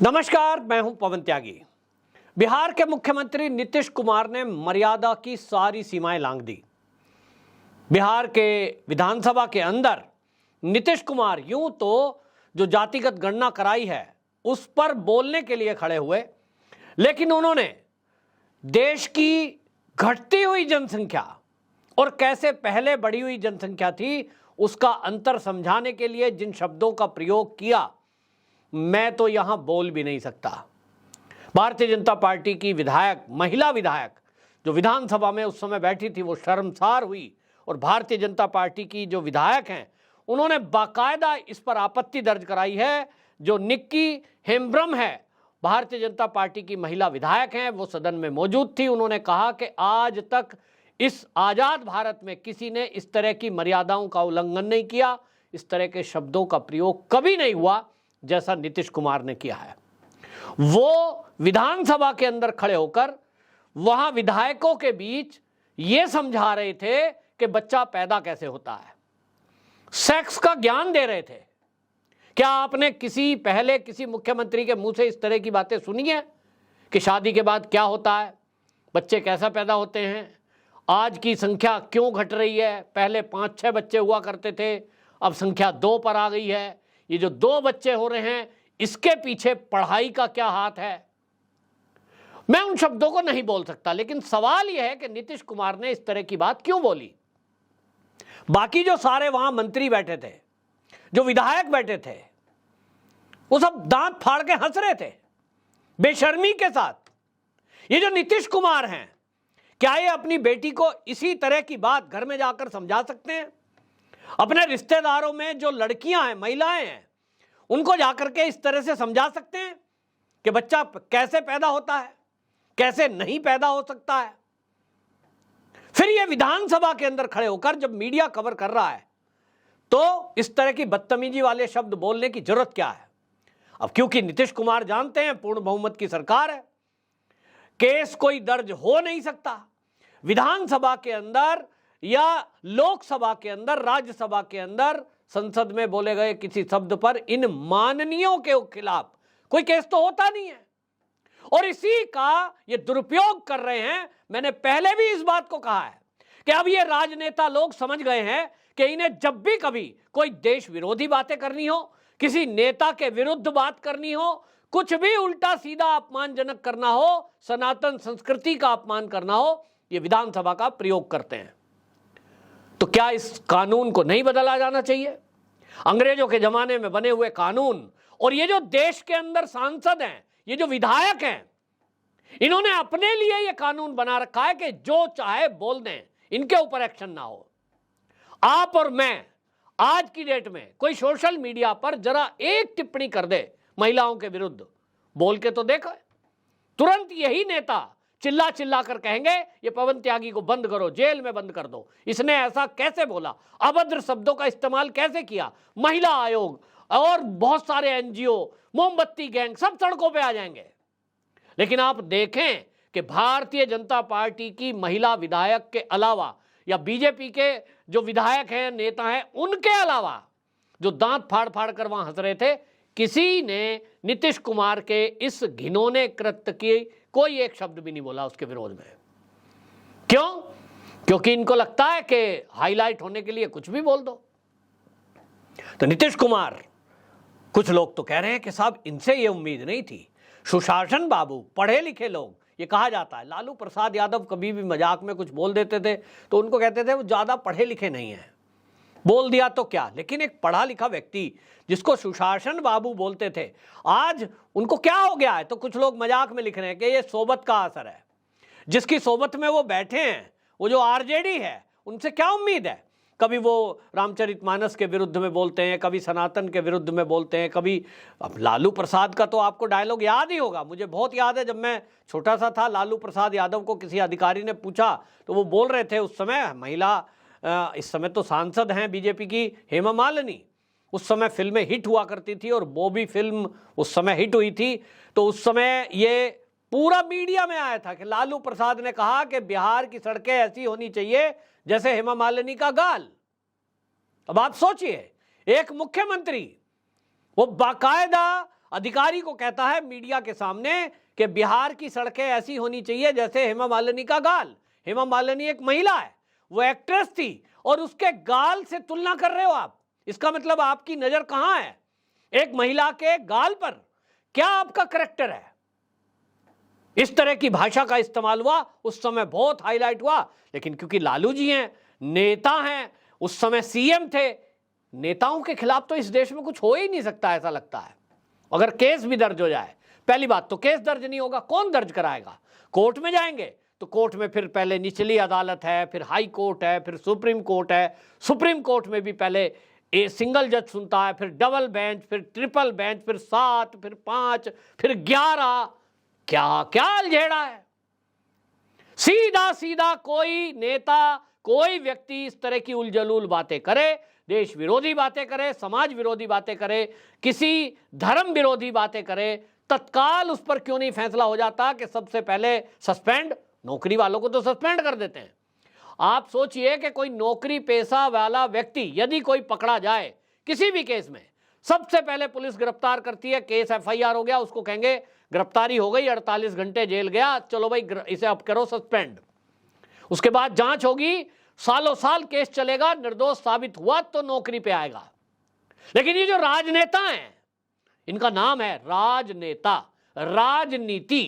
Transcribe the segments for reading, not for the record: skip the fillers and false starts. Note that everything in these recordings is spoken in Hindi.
नमस्कार, मैं हूं पवन त्यागी। बिहार के मुख्यमंत्री नीतीश कुमार ने मर्यादा की सारी सीमाएं लांघ दी। बिहार के विधानसभा के अंदर नीतीश कुमार यूं तो जो जातिगत गणना कराई है उस पर बोलने के लिए खड़े हुए, लेकिन उन्होंने देश की घटती हुई जनसंख्या और कैसे पहले बढ़ी हुई जनसंख्या थी उसका अंतर समझाने के लिए जिन शब्दों का प्रयोग किया, मैं तो यहां बोल भी नहीं सकता। भारतीय जनता पार्टी की विधायक, महिला विधायक जो विधानसभा में उस समय बैठी थी, वो शर्मसार हुई और भारतीय जनता पार्टी की जो विधायक हैं उन्होंने बाकायदा इस पर आपत्ति दर्ज कराई है। जो निक्की हेम्ब्रम है, भारतीय जनता पार्टी की महिला विधायक हैं, वो सदन में मौजूद थी। उन्होंने कहा कि आज तक इस आजाद भारत में किसी ने इस तरह की मर्यादाओं का उल्लंघन नहीं किया, इस तरह के शब्दों का प्रयोग कभी नहीं हुआ जैसा नीतीश कुमार ने किया है। वो विधानसभा के अंदर खड़े होकर वहां विधायकों के बीच ये समझा रहे थे कि बच्चा पैदा कैसे होता है, सेक्स का ज्ञान दे रहे थे। क्या आपने पहले किसी मुख्यमंत्री के मुंह से इस तरह की बातें सुनी है कि शादी के बाद क्या होता है, बच्चे कैसा पैदा होते हैं, आज की संख्या क्यों घट रही है, पहले 5-6 बच्चे हुआ करते थे, अब संख्या 2 पर आ गई है, ये जो 2 बच्चे हो रहे हैं इसके पीछे पढ़ाई का क्या हाथ है। मैं उन शब्दों को नहीं बोल सकता, लेकिन सवाल यह है कि नीतीश कुमार ने इस तरह की बात क्यों बोली। बाकी जो सारे वहां मंत्री बैठे थे, जो विधायक बैठे थे, वो सब दांत फाड़ के हंस रहे थे बेशर्मी के साथ। ये जो नीतीश कुमार हैं, क्या ये अपनी बेटी को इसी तरह की बात घर में जाकर समझा सकते हैं? अपने रिश्तेदारों में जो लड़कियां हैं, महिलाएं हैं, उनको जाकर के इस तरह से समझा सकते हैं कि बच्चा कैसे पैदा होता है, कैसे नहीं पैदा हो सकता है? फिर ये विधानसभा के अंदर खड़े होकर जब मीडिया कवर कर रहा है तो इस तरह की बदतमीजी वाले शब्द बोलने की जरूरत क्या है? अब क्योंकि नीतीश कुमार जानते हैं पूर्ण बहुमत की सरकार है, केस कोई दर्ज हो नहीं सकता। विधानसभा के अंदर या लोकसभा के अंदर, राज्यसभा के अंदर, संसद में बोले गए किसी शब्द पर इन माननीयों के खिलाफ कोई केस तो होता नहीं है, और इसी का ये दुरुपयोग कर रहे हैं। मैंने पहले भी इस बात को कहा है कि अब ये राजनेता लोग समझ गए हैं कि इन्हें जब भी कभी कोई देश विरोधी बातें करनी हो, किसी नेता के विरुद्ध बात करनी हो, कुछ भी उल्टा सीधा अपमानजनक करना हो, सनातन संस्कृति का अपमान करना हो, ये विधानसभा का प्रयोग करते हैं। तो क्या इस कानून को नहीं बदला जाना चाहिए? अंग्रेजों के जमाने में बने हुए कानून, और ये जो देश के अंदर सांसद हैं, ये जो विधायक हैं, इन्होंने अपने लिए ये कानून बना रखा है कि जो चाहे बोल दें, इनके ऊपर एक्शन ना हो। आप और मैं आज की डेट में कोई सोशल मीडिया पर जरा एक टिप्पणी कर दे महिलाओं के विरुद्ध, बोल के तो देखो, तुरंत यही नेता चिल्ला चिल्ला कर कहेंगे ये पवन त्यागी को बंद करो, जेल में बंद कर दो, इसने ऐसा कैसे बोला, अभद्र शब्दों का इस्तेमाल कैसे किया। महिला आयोग और बहुत सारे एनजीओ, मोमबत्ती गैंग सब सड़कों पे आ जाएंगे। लेकिन आप देखें कि भारतीय जनता पार्टी की महिला विधायक के अलावा या बीजेपी के जो विधायक हैं, नेता हैं, उनके अलावा जो दांत फाड़ फाड़ कर वहां हंस रहे थे, किसी ने नीतीश कुमार के इस घिनौने कृत्य की कोई एक शब्द भी नहीं बोला उसके विरोध में। क्यों? क्योंकि इनको लगता है कि हाईलाइट होने के लिए कुछ भी बोल दो। तो नीतीश कुमार, कुछ लोग तो कह रहे हैं कि साहब इनसे ये उम्मीद नहीं थी। सुशासन बाबू पढ़े लिखे लोग, ये कहा जाता है। लालू प्रसाद यादव कभी भी मजाक में कुछ बोल देते थे तो उनको कहते थे वो ज्यादा पढ़े लिखे नहीं है, बोल दिया तो क्या। लेकिन एक पढ़ा लिखा व्यक्ति जिसको सुशासन बाबू बोलते थे, आज उनको क्या हो गया है? तो कुछ लोग मजाक में लिख रहे हैं कि ये सोबत का असर है। जिसकी सोबत में वो बैठे हैं, वो जो आरजेडी है, उनसे क्या उम्मीद है? कभी वो रामचरितमानस के विरुद्ध में बोलते हैं, कभी सनातन के विरुद्ध में बोलते हैं, कभी। अब लालू प्रसाद का तो आपको डायलॉग याद ही होगा, मुझे बहुत याद है। जब मैं छोटा सा था, लालू प्रसाद यादव को किसी अधिकारी ने पूछा तो वो बोल रहे थे, उस समय महिला, इस समय तो सांसद हैं बीजेपी की हेमा मालिनी, उस समय फिल्में हिट हुआ करती थी और वो भी फिल्म उस समय हिट हुई थी। तो उस समय ये पूरा मीडिया में आया था कि लालू प्रसाद ने कहा कि बिहार की सड़कें ऐसी होनी चाहिए जैसे हेमा मालिनी का गाल। अब आप सोचिए, एक मुख्यमंत्री वो बाकायदा अधिकारी को कहता है मीडिया के सामने कि बिहार की सड़कें ऐसी होनी चाहिए जैसे हेमा मालिनी का गाल। हेमा मालिनी एक महिला है, वो एक्ट्रेस थी, और उसके गाल से तुलना कर रहे हो आप। इसका मतलब आपकी नजर कहां है? एक महिला के गाल पर। क्या आपका करैक्टर है? इस तरह की भाषा का इस्तेमाल हुआ, उस समय बहुत हाईलाइट हुआ, लेकिन क्योंकि लालू जी हैं, नेता हैं, उस समय सीएम थे, नेताओं के खिलाफ तो इस देश में कुछ हो ही नहीं सकता, ऐसा लगता है। अगर केस भी दर्ज हो जाए, पहली बात तो केस दर्ज नहीं होगा, कौन दर्ज कराएगा? कोर्ट में जाएंगे तो कोर्ट में फिर पहले निचली अदालत है, फिर हाई कोर्ट है, फिर सुप्रीम कोर्ट है। सुप्रीम कोर्ट में भी पहले सिंगल जज सुनता है, फिर डबल बेंच, फिर ट्रिपल बेंच, फिर 7, फिर 5, फिर 11। क्या क्या अलझेड़ा है। सीधा सीधा कोई नेता, कोई व्यक्ति इस तरह की उलझलूल बातें करे, देश विरोधी बातें करे, समाज विरोधी बातें करे, किसी धर्म विरोधी बातें करे, तत्काल उस पर क्यों नहीं फैसला हो जाता कि सबसे पहले सस्पेंड? नौकरी वालों को तो सस्पेंड कर देते हैं। आप सोचिए कि कोई नौकरी पेशा वाला व्यक्ति यदि कोई पकड़ा जाए किसी भी केस में, सबसे पहले पुलिस गिरफ्तार करती है, केस एफआईआर हो गया, उसको कहेंगे गिरफ्तारी हो गई, 48 घंटे जेल गया, चलो भाई इसे अब करो सस्पेंड। उसके बाद जांच होगी, सालों साल केस चलेगा, निर्दोष साबित हुआ तो नौकरी पे आएगा। लेकिन ये जो राजनेता हैं, इनका नाम है राजनेता। राजनीति,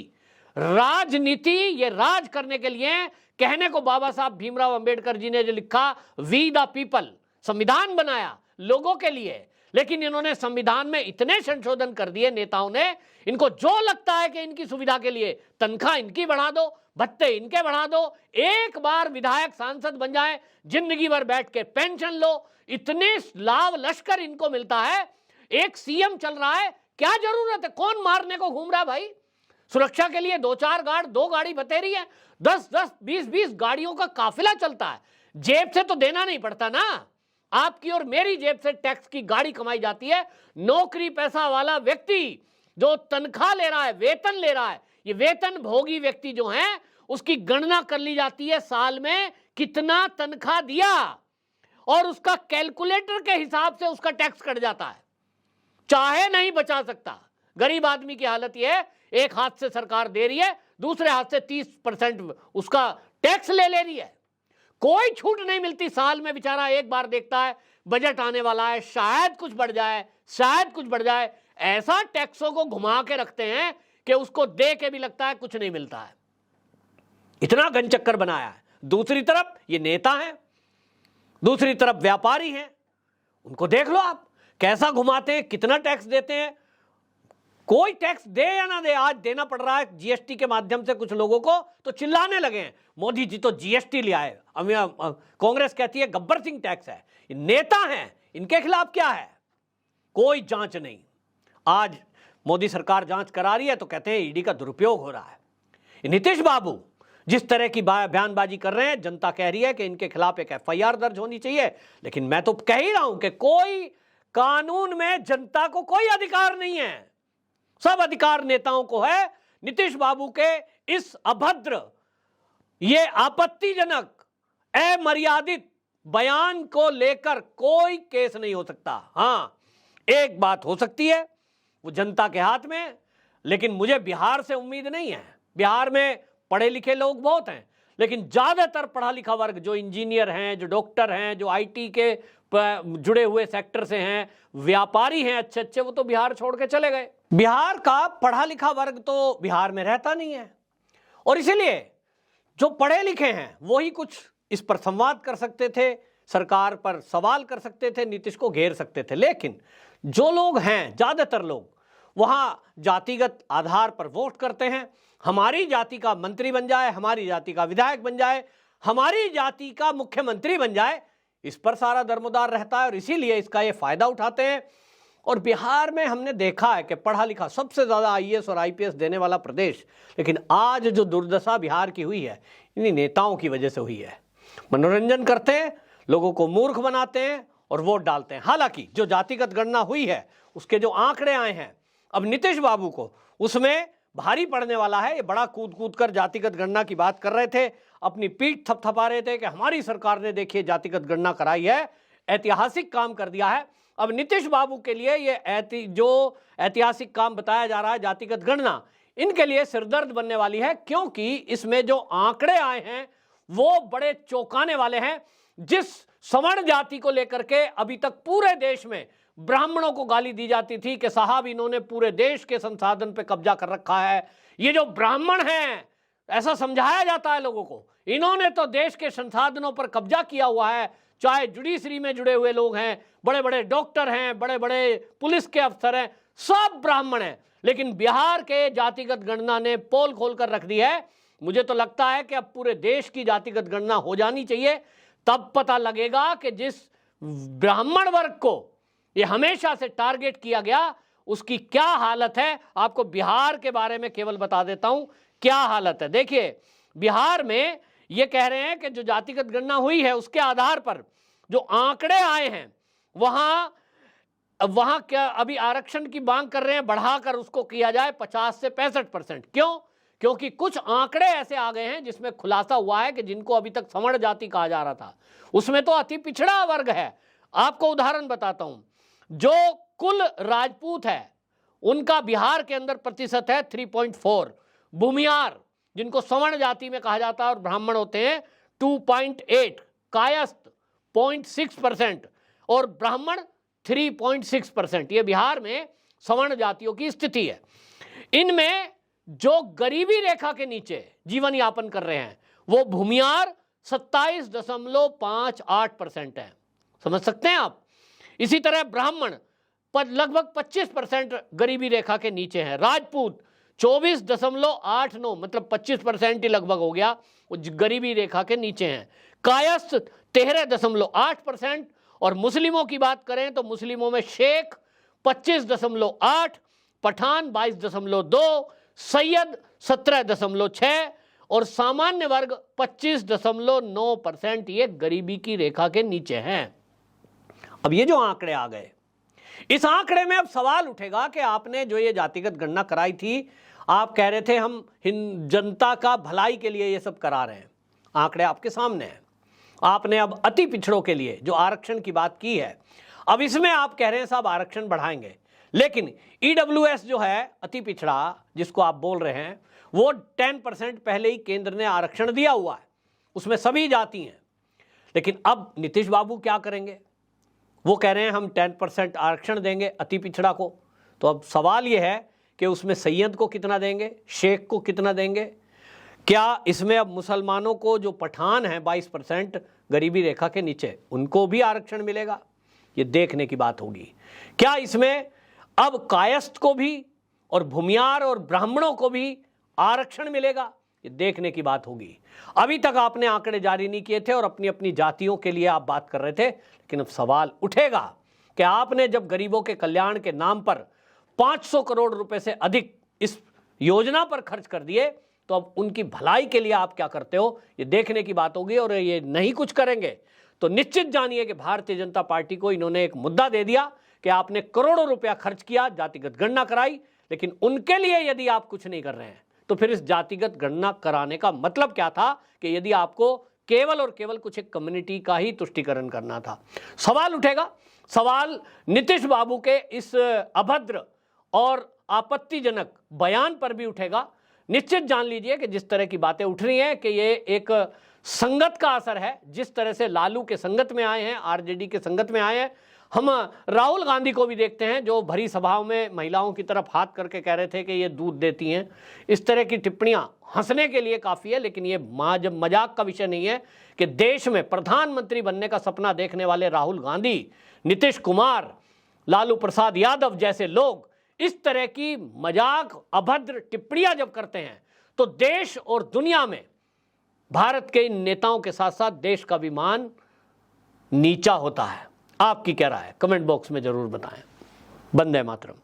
राजनीति, ये राज करने के लिए कहने को बाबा साहब भीमराव अंबेडकर जी ने जो लिखा, वी द पीपल, संविधान बनाया लोगों के लिए, लेकिन इन्होंने संविधान में इतने संशोधन कर दिए नेताओं ने, इनको जो लगता है कि इनकी सुविधा के लिए तनख्वाह इनकी बढ़ा दो, भत्ते इनके बढ़ा दो, एक बार विधायक सांसद बन जाए, जिंदगी भर बैठ के पेंशन लो, इतने लाभ लश्कर इनको मिलता है। एक सीएम चल रहा है, क्या जरूरत है? कौन मारने को घूम रहा है भाई? सुरक्षा के लिए 2-4 गार्ड, 2 गाड़ी बतेरी है, 10-10, 20-20 गाड़ियों का काफिला चलता है। जेब से तो देना नहीं पड़ता ना, आपकी और मेरी जेब से टैक्स की गाड़ी कमाई जाती है। नौकरी पैसा वाला व्यक्ति जो तनख्वाह ले रहा है, वेतन ले रहा है, ये वेतन भोगी व्यक्ति जो है, उसकी गणना कर ली जाती है साल में कितना तनख्वाह दिया, और उसका कैलकुलेटर के हिसाब से उसका टैक्स कट जाता है। चाहे नहीं बचा सकता। गरीब आदमी की हालत यह है, एक हाथ से सरकार दे रही है, दूसरे हाथ से 30% उसका टैक्स ले रही है। कोई छूट नहीं मिलती। साल में बेचारा एक बार देखता है बजट आने वाला है, शायद कुछ बढ़ जाए, शायद कुछ बढ़ जाए, ऐसा टैक्सों को घुमा के रखते हैं कि उसको दे के भी लगता है कुछ नहीं मिलता है। इतना घनचक्कर बनाया है। दूसरी तरफ ये नेता हैं, दूसरी तरफ व्यापारी हैं, उनको देख लो आप कैसा घुमाते हैं, कितना टैक्स देते हैं। कोई टैक्स दे या ना दे, आज देना पड़ रहा है जीएसटी के माध्यम से कुछ लोगों को, तो चिल्लाने लगे हैं मोदी जी तो जीएसटी ले आए। कांग्रेस कहती है गब्बर सिंह टैक्स है। ये नेता हैं, इनके खिलाफ क्या है? कोई जांच नहीं। आज मोदी सरकार जांच करा रही है तो कहते हैं ईडी का दुरुपयोग हो रहा है। नीतीश बाबू जिस तरह की बयानबाजी कर रहे हैं, जनता कह रही है कि इनके खिलाफ एक एफआईआर दर्ज होनी चाहिए, लेकिन मैं तो कह ही रहा हूं कि कोई कानून में जनता को कोई अधिकार नहीं है, सब अधिकार नेताओं को है। नीतीश बाबू के इस अभद्र, ये आपत्तिजनक, अमर्यादित बयान को लेकर कोई केस नहीं हो सकता। हां, एक बात हो सकती है, वो जनता के हाथ में, लेकिन मुझे बिहार से उम्मीद नहीं है। बिहार में पढ़े लिखे लोग बहुत हैं, लेकिन ज्यादातर पढ़ा लिखा वर्ग जो इंजीनियर हैं, जो डॉक्टर हैं, जो आईटी के जुड़े हुए सेक्टर से हैं, व्यापारी हैं अच्छे अच्छे, वो तो बिहार छोड़ के चले गए। बिहार का पढ़ा लिखा वर्ग तो बिहार में रहता नहीं है, और इसीलिए जो पढ़े लिखे हैं वही कुछ इस पर संवाद कर सकते थे, सरकार पर सवाल कर सकते थे, नीतीश को घेर सकते थे। लेकिन जो लोग हैं, ज्यादातर लोग वहां जातिगत आधार पर वोट करते हैं। हमारी जाति का मंत्री बन जाए, हमारी जाति का विधायक बन जाए, हमारी जाति का मुख्यमंत्री बन जाए, इस पर सारा दरमदार रहता है, और इसीलिए इसका ये फायदा उठाते हैं। और बिहार में हमने देखा है कि पढ़ा लिखा सबसे ज्यादा आईएएस और आईपीएस देने वाला प्रदेश, लेकिन आज जो दुर्दशा बिहार की हुई है, इन्हीं नेताओं की वजह से हुई है। मनोरंजन करते हैं, लोगों को मूर्ख बनाते हैं और वोट डालते हैं। हालांकि जो जातिगत गणना हुई है, उसके जो आंकड़े आए हैं, अब नीतीश बाबू को उसमें भारी पड़ने वाला है। ये बड़ा कूद कूद कर जातिगत गणना की बात कर रहे थे, अपनी पीठ थपथपा रहे थे कि हमारी सरकार ने देखिए जातिगत गणना कराई है, ऐतिहासिक काम कर दिया है। अब नीतीश बाबू के लिए ये जो ऐतिहासिक काम बताया जा रहा है जातिगत गणना, इनके लिए सिरदर्द बनने वाली है, क्योंकि इसमें जो आंकड़े आए हैं वो बड़े चौंकाने वाले हैं। जिस सवर्ण जाति को लेकर के अभी तक पूरे देश में ब्राह्मणों को गाली दी जाती थी कि साहब इन्होंने पूरे देश के संसाधन पे कब्जा कर रखा है, ये जो ब्राह्मण हैं, ऐसा समझाया जाता है लोगों को, इन्होंने तो देश के संसाधनों पर कब्जा किया हुआ है। चाहे जुडिशरी में जुड़े हुए लोग हैं, बड़े बड़े डॉक्टर हैं, बड़े बड़े पुलिस के अफसर हैं, सब ब्राह्मण हैं। लेकिन बिहार के जातिगत गणना ने पोल खोल कर रख दी है। मुझे तो लगता है कि अब पूरे देश की जातिगत गणना हो जानी चाहिए, तब पता लगेगा कि जिस ब्राह्मण वर्ग को ये हमेशा से टारगेट किया गया उसकी क्या हालत है। आपको बिहार के बारे में केवल बता देता हूं क्या हालत है। देखिए, बिहार में ये कह रहे हैं कि जो जातिगत गणना हुई है उसके आधार पर जो आंकड़े आए हैं, वहां क्या अभी आरक्षण की मांग कर रहे हैं, बढ़ाकर उसको किया जाए 50 से 65%। क्यों? क्योंकि कुछ आंकड़े ऐसे आ गए हैं जिसमें खुलासा हुआ है कि जिनको अभी तक सवर्ण जाति कहा जा रहा था उसमें तो अति पिछड़ा वर्ग है। आपको उदाहरण बताता हूं, जो कुल राजपूत है उनका बिहार के अंदर प्रतिशत है 3.4, भूमियार जिनको सवर्ण जाति में कहा जाता है और ब्राह्मण होते हैं 2.8, कायस्थ 0.6% और ब्राह्मण 3.6%। ये बिहार में सवर्ण जातियों की स्थिति है। इनमें जो गरीबी रेखा के नीचे जीवन यापन कर रहे हैं वो भूमियार 27.58% है। समझ सकते हैं आप। इसी तरह ब्राह्मण लगभग 25% गरीबी रेखा के नीचे हैं। राजपूत 24.89, मतलब 25% ही लगभग हो गया, वो गरीबी रेखा के नीचे हैं। कायस्थ 13.8%। और मुस्लिमों की बात करें तो मुस्लिमों में शेख 25.8, पठान 22.2, सैयद 17.6 और सामान्य वर्ग 25.9%। ये गरीबी की रेखा के नीचे हैं। अब ये जो आंकड़े आ गए, इस आंकड़े में अब सवाल उठेगा कि आपने जो ये जातिगत गणना कराई थी, आप कह रहे थे हम जनता का भलाई के लिए ये सब करा रहे हैं, आंकड़े आपके सामने हैं। आपने अब अति पिछड़ों के लिए जो आरक्षण की बात की है, अब इसमें आप कह रहे हैं साहब आरक्षण बढ़ाएंगे, लेकिन ईडब्ल्यूएस जो है अति पिछड़ा जिसको आप बोल रहे हैं, वो 10% पहले ही केंद्र ने आरक्षण दिया हुआ है, उसमें सभी जाति हैं। लेकिन अब नीतीश बाबू क्या करेंगे? वो कह रहे हैं हम 10% आरक्षण देंगे अति पिछड़ा को। तो अब सवाल ये है कि उसमें सैयद को कितना देंगे, शेख को कितना देंगे? क्या इसमें अब मुसलमानों को जो पठान हैं 22% गरीबी रेखा के नीचे, उनको भी आरक्षण मिलेगा? ये देखने की बात होगी। क्या इसमें अब कायस्थ को भी और भूमियार और ब्राह्मणों को भी आरक्षण मिलेगा? ये देखने की बात होगी। अभी तक आपने आंकड़े जारी नहीं किए थे और अपनी अपनी जातियों के लिए आप बात कर रहे थे, लेकिन अब सवाल उठेगा कि आपने जब गरीबों के कल्याण के नाम पर 500 करोड़ रुपए से अधिक इस योजना पर खर्च कर दिए, तो अब उनकी भलाई के लिए आप क्या करते हो, ये देखने की बात होगी। और ये नहीं कुछ करेंगे तो निश्चित जानिए कि भारतीय जनता पार्टी को इन्होंने एक मुद्दा दे दिया कि आपने करोड़ों रुपया खर्च किया, जातिगत गणना कराई, लेकिन उनके लिए यदि आप कुछ नहीं कर रहे हैं तो फिर इस जातिगत गणना कराने का मतलब क्या था? कि यदि आपको केवल और केवल कुछ एक कम्युनिटी का ही तुष्टीकरण करना था। सवाल उठेगा, सवाल नीतीश बाबू के इस अभद्र और आपत्तिजनक बयान पर भी उठेगा। निश्चित जान लीजिए कि जिस तरह की बातें उठ रही हैं कि ये एक संगत का असर है, जिस तरह से लालू के संगत में आए हैं, आरजेडी के संगत में आए हैं। हम राहुल गांधी को भी देखते हैं जो भरी सभाओं में महिलाओं की तरफ हाथ करके कह रहे थे कि ये दूध देती हैं। इस तरह की टिप्पणियां हंसने के लिए काफ़ी है, लेकिन ये मजाक का विषय नहीं है कि देश में प्रधानमंत्री बनने का सपना देखने वाले राहुल गांधी, नीतीश कुमार, लालू प्रसाद यादव जैसे लोग इस तरह की मजाक अभद्र टिप्पणियां जब करते हैं तो देश और दुनिया में भारत के इन नेताओं के साथ साथ देश का भी मान नीचा होता है। आपकी क्या राय है? कमेंट बॉक्स में जरूर बताएं। वंदे मातरम।